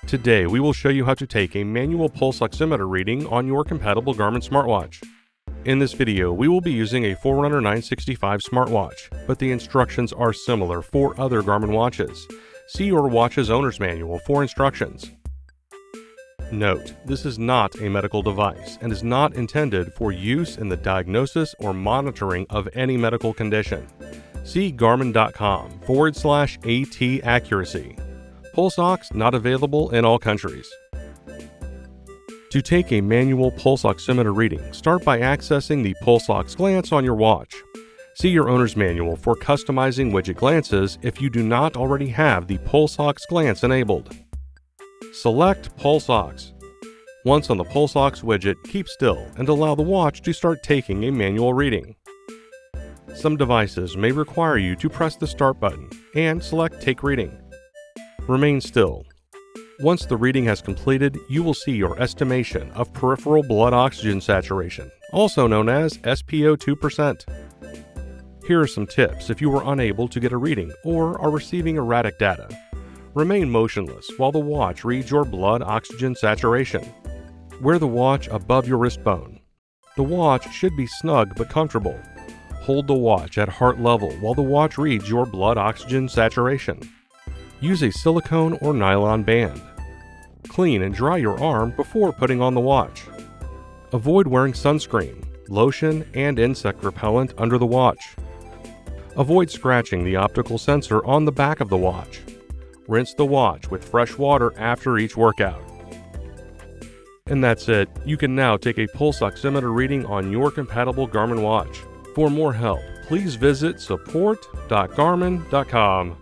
Today, we will show you how to take a manual pulse oximeter reading on your compatible Garmin smartwatch. In this video, we will be using a Forerunner 965 smartwatch, but the instructions are similar for other Garmin watches. See your watch's owner's manual for instructions. Note, this is not a medical device and is not intended for use in the diagnosis or monitoring of any medical condition. See garmin.com/AT accuracy. Pulse ox not available in all countries. To take a manual pulse oximeter reading, start by accessing the Pulse Ox glance on your watch. See your owner's manual for customizing widget glances if you do not already have the Pulse Ox glance enabled. Select Pulse Ox. Once on the Pulse Ox widget, keep still and allow the watch to start taking a manual reading. Some devices may require you to press the Start button and select Take Reading. Remain still. Once the reading has completed, you will see your estimation of peripheral blood oxygen saturation, also known as SpO2%. Here are some tips if you are unable to get a reading or are receiving erratic data. Remain motionless while the watch reads your blood oxygen saturation. Wear the watch above your wrist bone. The watch should be snug but comfortable. Hold the watch at heart level while the watch reads your blood oxygen saturation. Use a silicone or nylon band. Clean and dry your arm before putting on the watch. Avoid wearing sunscreen, lotion, and insect repellent under the watch. Avoid scratching the optical sensor on the back of the watch. Rinse the watch with fresh water after each workout. And that's it. You can now take a pulse oximeter reading on your compatible Garmin watch. For more help, please visit support.garmin.com.